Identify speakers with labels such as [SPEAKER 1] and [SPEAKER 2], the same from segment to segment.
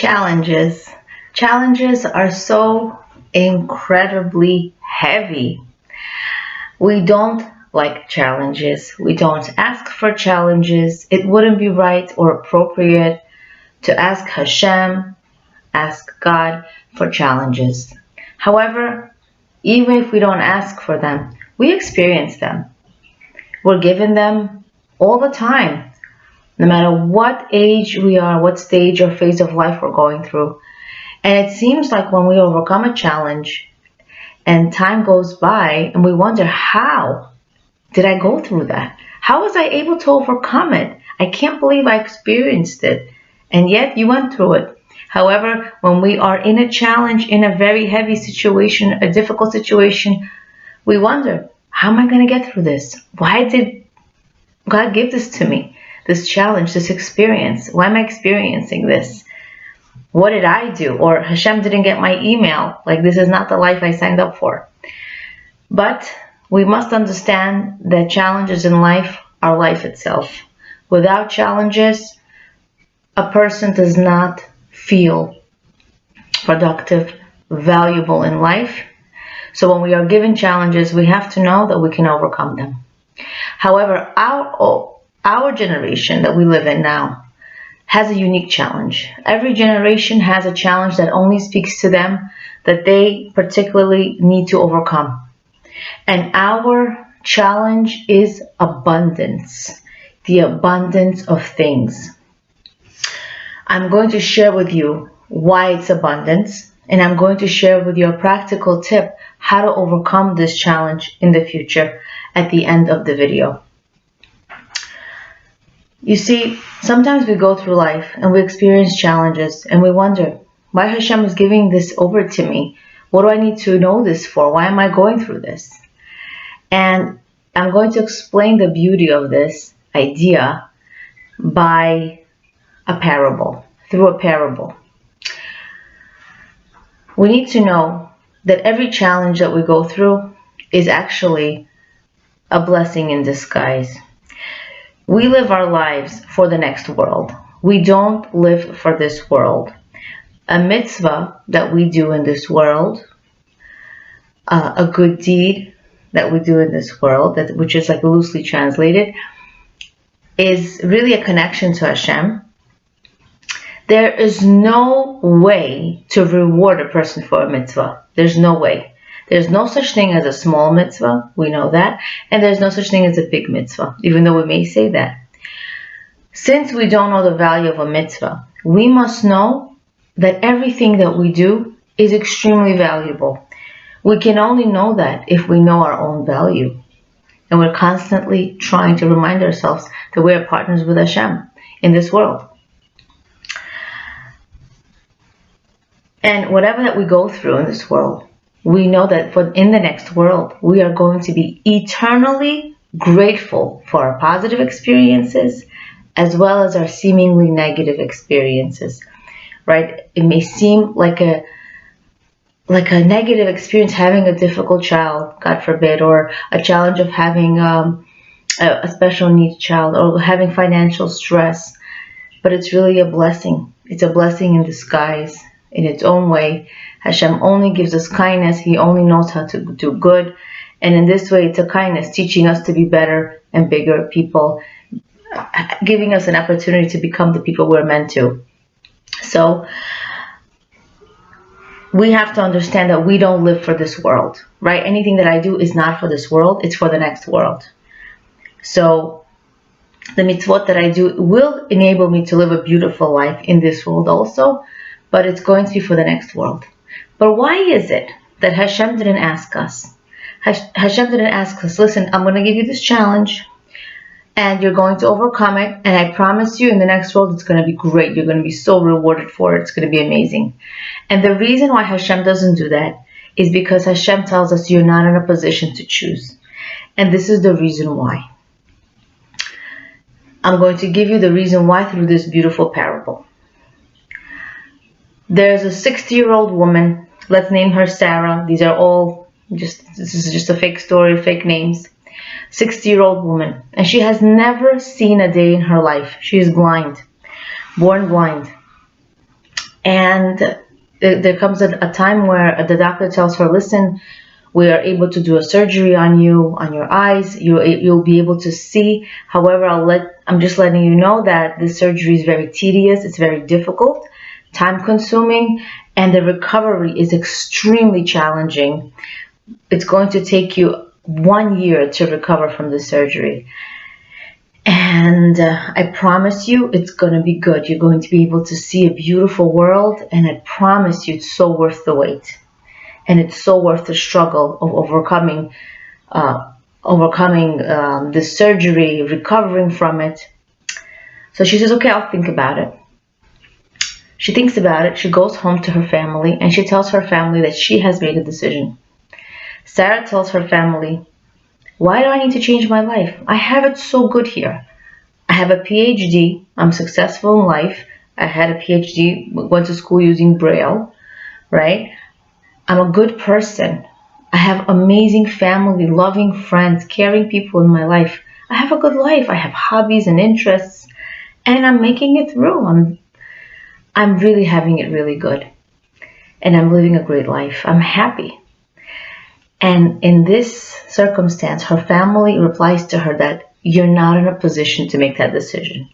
[SPEAKER 1] Challenges. Challenges are so incredibly heavy. We don't like challenges. We don't ask for challenges. It wouldn't be right or appropriate to ask Hashem, ask God for challenges. However, even if we don't ask for them, we experience them. We're given them all the time, no matter what age we are, what stage or phase of life we're going through. And it seems like when we overcome a challenge and time goes by and we wonder, how did I go through that? How was I able to overcome it? I can't believe I experienced it. And yet you went through it. However, when we are in a challenge, in a very heavy situation, a difficult situation, we wonder, how am I going to get through this? Why did God give this to me? This challenge, this experience. Why am I experiencing this? What did I do? Or Hashem didn't get my email. Like, this is not the life I signed up for. But we must understand that challenges in life are life itself. Without challenges, a person does not feel productive, valuable in life. So when we are given challenges, we have to know that we can overcome them. However, our generation that we live in now has a unique challenge. Every generation has a challenge that only speaks to them, that they particularly need to overcome. And our challenge is abundance, the abundance of things. I'm going to share with you why it's abundance, and I'm going to share with you a practical tip how to overcome this challenge in the future at the end of the video. You see, sometimes we go through life and we experience challenges and we wonder, why Hashem is giving this over to me? What do I need to know this for? Why am I going through this? And I'm going to explain the beauty of this idea by a parable, through a parable. We need to know that every challenge that we go through is actually a blessing in disguise. We live our lives for the next world. We don't live for this world. A mitzvah that we do in this world, a good deed that we do in this world, which is like loosely translated, is really a connection to Hashem. There is no way to reward a person for a mitzvah. There's no way. There's no such thing as a small mitzvah, we know that, and there's no such thing as a big mitzvah, even though we may say that. Since we don't know the value of a mitzvah, we must know that everything that we do is extremely valuable. We can only know that if we know our own value. And we're constantly trying to remind ourselves that we are partners with Hashem in this world. And whatever that we go through in this world, we know that in the next world, we are going to be eternally grateful for our positive experiences as well as our seemingly negative experiences, right? It may seem like a negative experience having a difficult child, God forbid, or a challenge of having a special needs child, or having financial stress, but it's really a blessing. It's a blessing in disguise in its own way. Hashem only gives us kindness. He only knows how to do good. And in this way, it's a kindness, teaching us to be better and bigger people, giving us an opportunity to become the people we're meant to. So we have to understand that we don't live for this world, right? Anything that I do is not for this world. It's for the next world. So the mitzvot that I do will enable me to live a beautiful life in this world also, but it's going to be for the next world. But why is it that Hashem didn't ask us? Hashem didn't ask us, listen, I'm going to give you this challenge and you're going to overcome it, and I promise you in the next world it's going to be great. You're going to be so rewarded for it. It's going to be amazing. And the reason why Hashem doesn't do that is because Hashem tells us you're not in a position to choose. And this is the reason why. I'm going to give you the reason why through this beautiful parable. There's a 60-year-old woman. Let's name her Sarah. These are all this is just a fake story, fake names. 60-year-old woman. And she has never seen a day in her life. She is blind. Born blind. And there comes a time where the doctor tells her, listen, we are able to do a surgery on you, on your eyes. You'll be able to see. However, I'm just letting you know that this surgery is very tedious. It's very difficult, time consuming, and the recovery is extremely challenging. It's going to take you 1 year to recover from the surgery. And I promise you, it's going to be good. You're going to be able to see a beautiful world, and I promise you, it's so worth the wait. And it's so worth the struggle of overcoming this surgery, recovering from it. So she says, okay, I'll think about it. She thinks about it. She goes home to her family, and she tells her family that she has made a decision. Sarah tells her family, why do I need to change my life? I have it so good here. I have a PhD. I'm successful in life. I had a PhD, went to school using Braille, right? I'm a good person. I have amazing family, loving friends, caring people in my life. I have a good life. I have hobbies and interests, and I'm making it through. I'm really having it really good, and I'm living a great life. I'm happy. And in this circumstance, her family replies to her that you're not in a position to make that decision.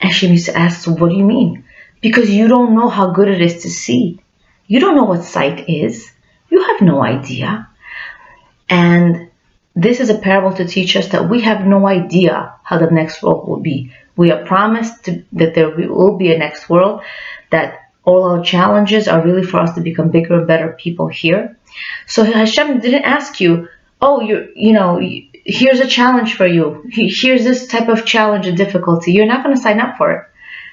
[SPEAKER 1] And she asks, what do you mean? Because you don't know how good it is to see. You don't know what sight is. You have no idea. And this is a parable to teach us that we have no idea how the next world will be. We are promised that there will be a next world, that all our challenges are really for us to become bigger and better people here. So Hashem didn't ask you, oh, here's a challenge for you. Here's this type of challenge and difficulty. You're not going to sign up for it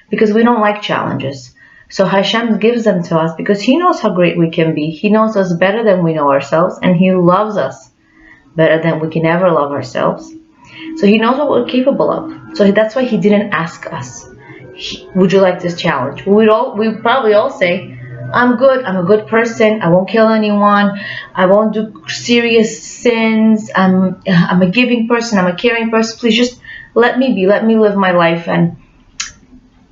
[SPEAKER 1] because we don't like challenges. So Hashem gives them to us because He knows how great we can be. He knows us better than we know ourselves, and He loves us better than we can ever love ourselves. So He knows what we're capable of. So that's why He didn't ask us, would you like this challenge? We'd probably all say, I'm good. I'm a good person. I won't kill anyone. I won't do serious sins. I'm a giving person. I'm a caring person. Please just let me be. Let me live my life and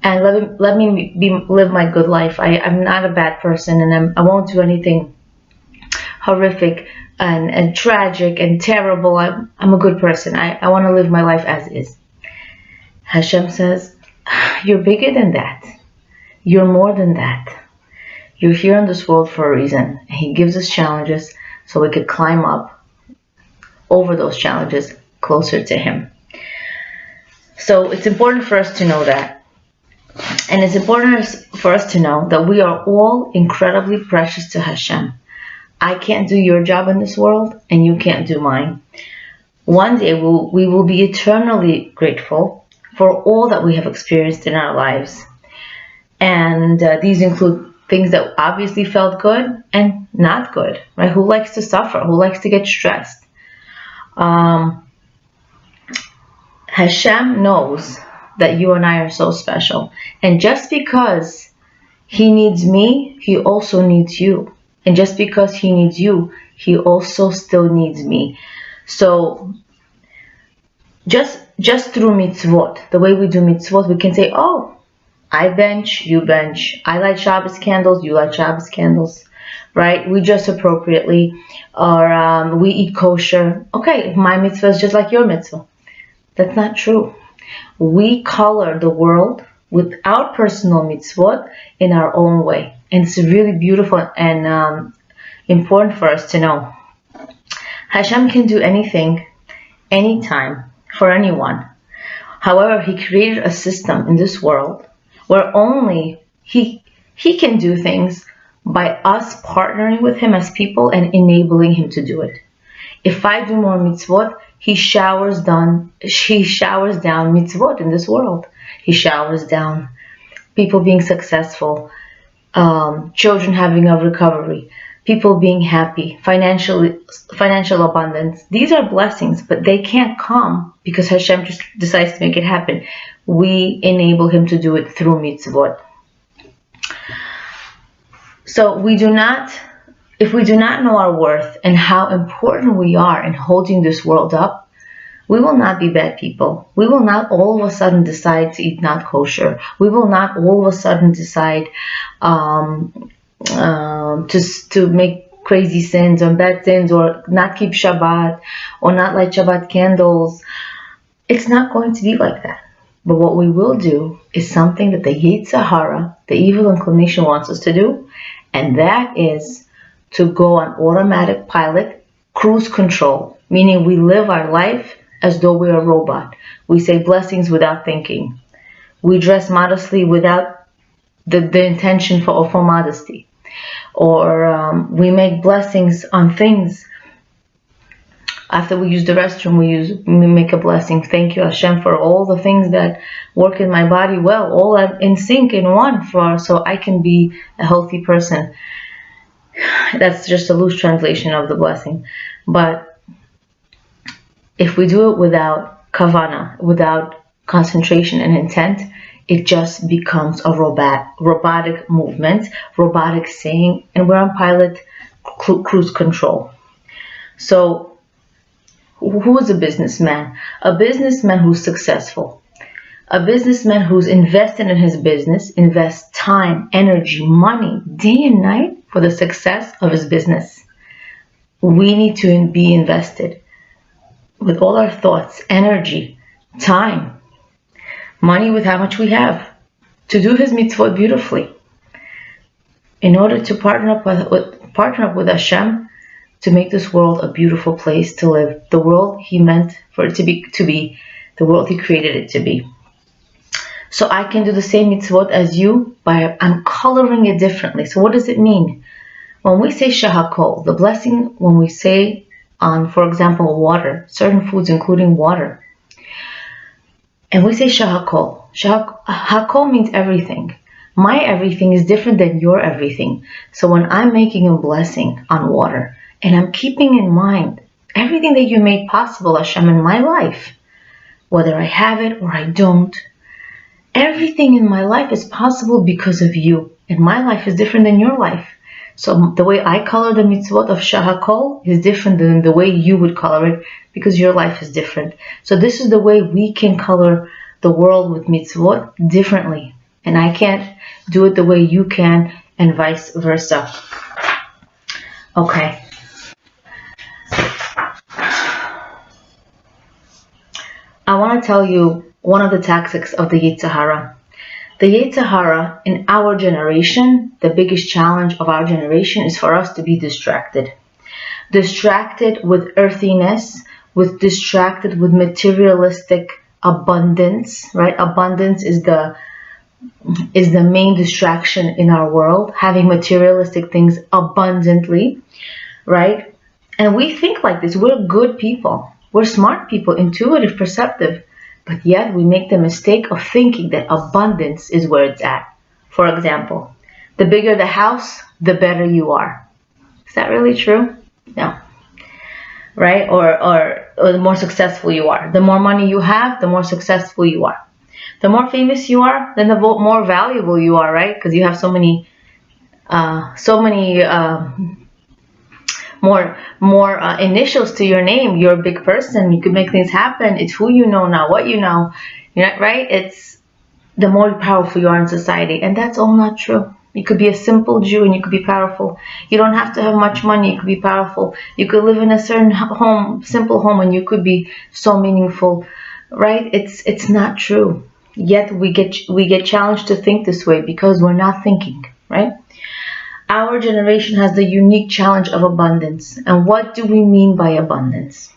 [SPEAKER 1] let me live my good life. I'm not a bad person, and I won't do anything horrific and tragic and terrible. I'm a good person. I want to live my life as is. Hashem says, you're bigger than that. You're more than that. You're here in this world for a reason. And He gives us challenges so we could climb up over those challenges closer to Him. So it's important for us to know that. And it's important for us to know that we are all incredibly precious to Hashem. I can't do your job in this world, and you can't do mine. One day we will be eternally grateful for all that we have experienced in our lives. And these include things that obviously felt good and not good, right? Who likes to suffer? Who likes to get stressed? Hashem knows that you and I are so special. And just because He needs me, He also needs you. And just because He needs you, He also still needs me. So just through mitzvot, the way we do mitzvot, we can say, oh, I bench, you bench. I light Shabbos candles, you light Shabbos candles, right? We dress appropriately, or we eat kosher. Okay, my mitzvah is just like your mitzvah. That's not true. We color the world with our personal mitzvot in our own way. And it's really beautiful and important for us to know. Hashem can do anything, anytime, for anyone. However, He created a system in this world where only He can do things by us partnering with Him as people and enabling Him to do it. If I do more mitzvot, He showers down mitzvot in this world. He showers down people being successful, children having a recovery, people being happy, financial abundance. These are blessings, but they can't come because Hashem just decides to make it happen. We enable Him to do it through mitzvot. So if we do not know our worth and how important we are in holding this world up, We will not be bad people. We will not all of a sudden decide to eat not kosher. We will not all of a sudden decide to make crazy sins or bad sins, or not keep Shabbat, or not light Shabbat candles. It's not going to be like that. But what we will do is something that the Yetzer Hara, the evil inclination, wants us to do, and that is to go on automatic pilot, cruise control, meaning we live our life as though we're a robot. We say blessings without thinking. We dress modestly without the intention for modesty. Or we make blessings on things. After we use the restroom, we make a blessing. Thank you, Hashem, for all the things that work in my body well, all in sync, in one, so I can be a healthy person. That's just a loose translation of the blessing. But if we do it without kavana, without concentration and intent, it just becomes a robotic movement, robotic saying, and we're on pilot cruise control. So who is a businessman? A businessman who's successful. A businessman who's invested in his business, invests time, energy, money, day and night for the success of his business. We need to be invested with all our thoughts, energy, time, money, with how much we have, to do his mitzvot beautifully, in order to partner up with Hashem to make this world a beautiful place to live, the world He meant for it to be, the world He created it to be. So I can do the same mitzvot as you, but I'm coloring it differently. So what does it mean? When we say shahakol, the blessing, when we say on, for example, water, certain foods including water, and we say shahakol, hakol means everything. My everything is different than your everything. So when I'm making a blessing on water, and I'm keeping in mind everything that you made possible, Hashem, in my life, whether I have it or I don't, everything in my life is possible because of you. And my life is different than your life. So the way I color the mitzvot of shahakol is different than the way you would color it, because your life is different. So this is the way we can color the world with mitzvot differently. And I can't do it the way you can, and vice versa. Okay. I want to tell you one of the tactics of the Yetzer Hara. The Yetzer Hara in our generation, the biggest challenge of our generation is for us to be distracted. Distracted with earthiness, distracted with materialistic abundance, right? Abundance is the main distraction in our world, having materialistic things abundantly, right? And we think like this. We're good people. We're smart people, intuitive, perceptive, but yet we make the mistake of thinking that abundance is where it's at. For example, the bigger the house, the better you are. Is that really true? No. Right? Or the more successful you are. The more money you have, the more successful you are. The more famous you are, then the more valuable you are, right? Because you have so many more initials to your name. You're a big person. You could make things happen. It's who you know, not what you know. Right? It's the more powerful you are in society. And that's all not true. You could be a simple Jew and you could be powerful. You don't have to have much money. You could be powerful. You could live in a certain home, simple home, and you could be so meaningful. Right? It's not true. Yet we get challenged to think this way because we're not thinking. Right? Our generation has the unique challenge of abundance. And what do we mean by abundance?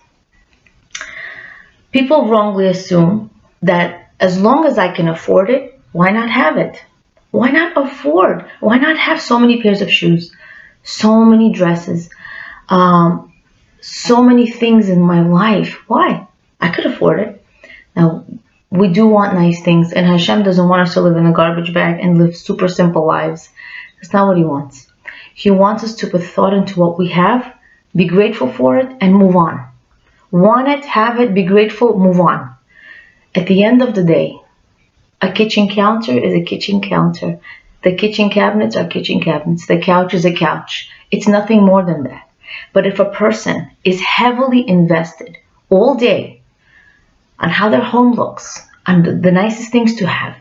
[SPEAKER 1] People wrongly assume that as long as I can afford it, why not have it? Why not afford? Why not have so many pairs of shoes, so many dresses, so many things in my life? Why? I could afford it. Now, we do want nice things, and Hashem doesn't want us to live in a garbage bag and live super simple lives. That's not what He wants. He wants us to put thought into what we have, be grateful for it, and move on. Want it, have it, be grateful, move on. At the end of the day, a kitchen counter is a kitchen counter. The kitchen cabinets are kitchen cabinets. The couch is a couch. It's nothing more than that. But if a person is heavily invested all day on how their home looks, on the nicest things to have,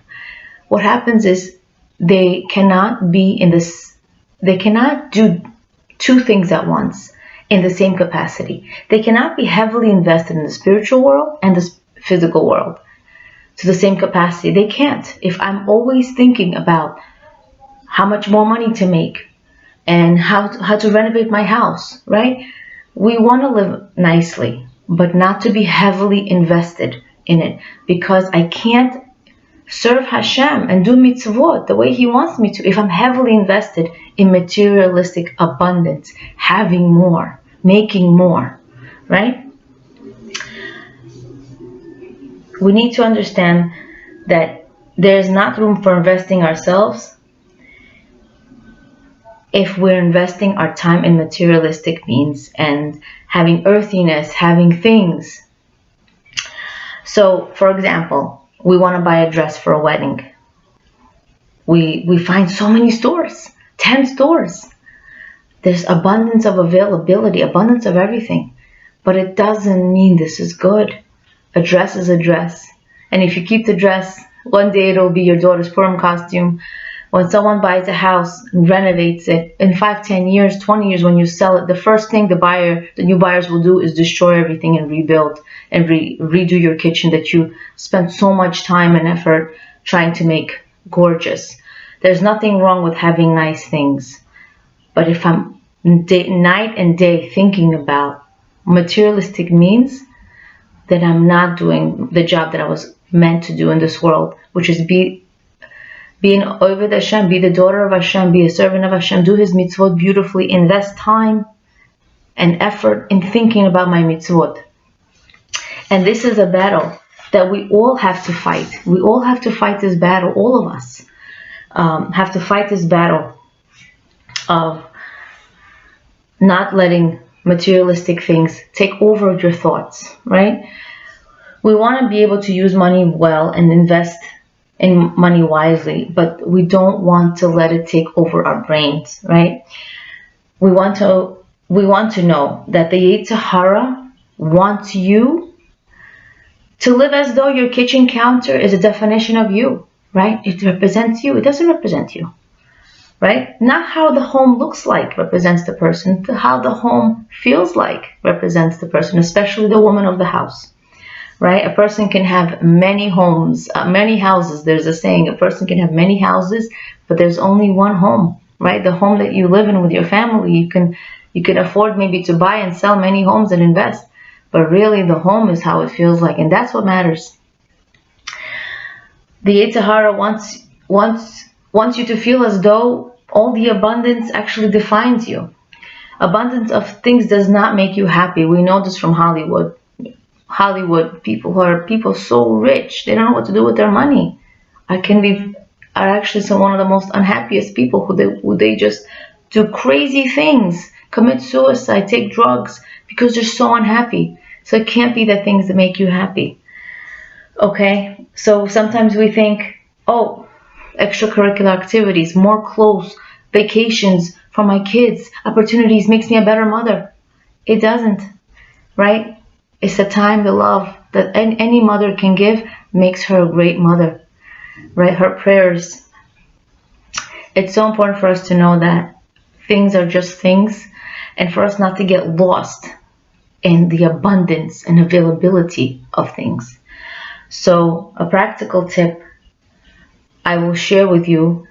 [SPEAKER 1] what happens is they cannot do two things at once in the same capacity. They cannot be heavily invested in the spiritual world and the physical world to the same capacity. They can't. If I'm always thinking about how much more money to make and how to renovate my house, right? We want to live nicely, but not to be heavily invested in it, because I can't serve Hashem and do mitzvot the way He wants me to if I'm heavily invested in materialistic abundance, having more, making more, right? We need to understand that there's not room for investing ourselves if we're investing our time in materialistic means and having earthiness, having things. So, for example, we want to buy a dress for a wedding. We find so many stores, 10 stores. There's abundance of availability, abundance of everything. But it doesn't mean this is good. A dress is a dress. And if you keep the dress, one day it'll be your daughter's Purim costume. When someone buys a house and renovates it, in 5, 10 years, 20 years, when you sell it, the first thing the new buyers will do is destroy everything and rebuild and redo your kitchen that you spent so much time and effort trying to make gorgeous. There's nothing wrong with having nice things. But if I'm night and day thinking about materialistic means, then I'm not doing the job that I was meant to do in this world, which is be an Oved Hashem, be the daughter of Hashem, be a servant of Hashem, do His mitzvot beautifully, invest time and effort in thinking about my mitzvot. And this is a battle that we all have to fight. We all have to fight this battle, all of us have to fight this battle of not letting materialistic things take over your thoughts, right? We want to be able to use money well and invest in money wisely, but we don't want to let it take over our brains, right? We want to know that the Yetzer Hara wants you to live as though your kitchen counter is a definition of you, right? It represents you. It doesn't represent you, right? Not how the home looks like represents the person, how the home feels like represents the person, especially the woman of the house. Right? A person can have many homes, many houses. There's a saying, a person can have many houses, but there's only one home, right? The home that you live in with your family. You can afford maybe to buy and sell many homes and invest, but really the home is how it feels like, and that's what matters. The Yetzer Hara wants you to feel as though all the abundance actually defines you. Abundance of things does not make you happy. We know this from Hollywood people who are so rich, they don't know what to do with their money. Are actually one of the most unhappiest people who they just do crazy things, commit suicide, take drugs because they're so unhappy. So it can't be the things that make you happy. Okay, so sometimes we think, oh, extracurricular activities, more clothes, vacations for my kids, opportunities makes me a better mother. It doesn't, right? It's the time, the love that any mother can give makes her a great mother, right? Her prayers. It's so important for us to know that things are just things, and for us not to get lost in the abundance and availability of things. So a practical tip I will share with you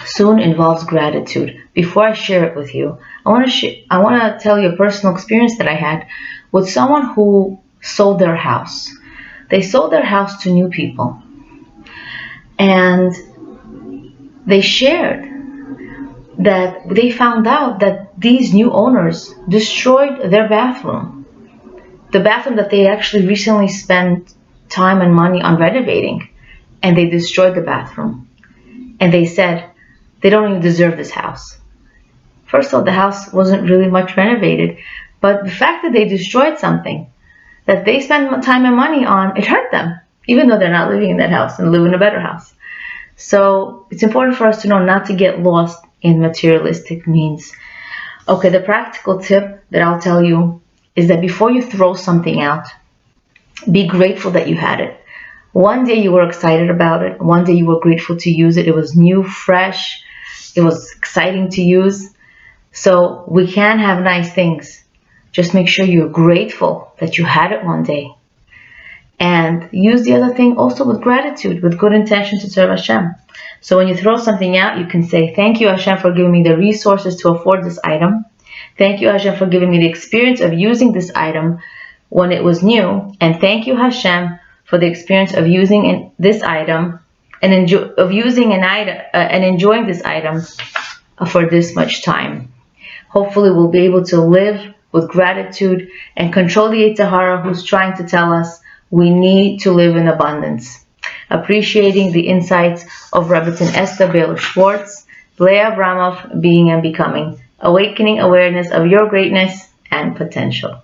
[SPEAKER 1] soon involves gratitude. Before I share it with you, I want to tell you a personal experience that I had with someone who sold their house. They sold their house to new people, and they shared that they found out that these new owners destroyed their bathroom. The bathroom that they actually recently spent time and money on renovating, and they destroyed the bathroom. And they said they don't even deserve this house. First of all, the house wasn't really much renovated, but the fact that they destroyed something that they spent time and money on, it hurt them, even though they're not living in that house and live in a better house. So it's important for us to know not to get lost in materialistic means. Okay, the practical tip that I'll tell you is that before you throw something out, Be grateful that you had it. One day you were excited about it. One day you were grateful to use it. It was new, fresh. It was exciting to use. So we can have nice things. Just make sure you're grateful that you had it one day. And use the other thing also with gratitude, with good intention to serve Hashem. So when you throw something out, you can say, thank you, Hashem, for giving me the resources to afford this item. Thank you, Hashem, for giving me the experience of using this item when it was new. And thank you, Hashem, for the experience of using this item and enjoying this item for this much time. Hopefully we'll be able to live with gratitude and control the Yetzer Hara who's trying to tell us we need to live in abundance. Appreciating the insights of Rebbetzin Esther Baylor Schwartz, Leah Abramov, Being and Becoming, awakening awareness of your greatness and potential.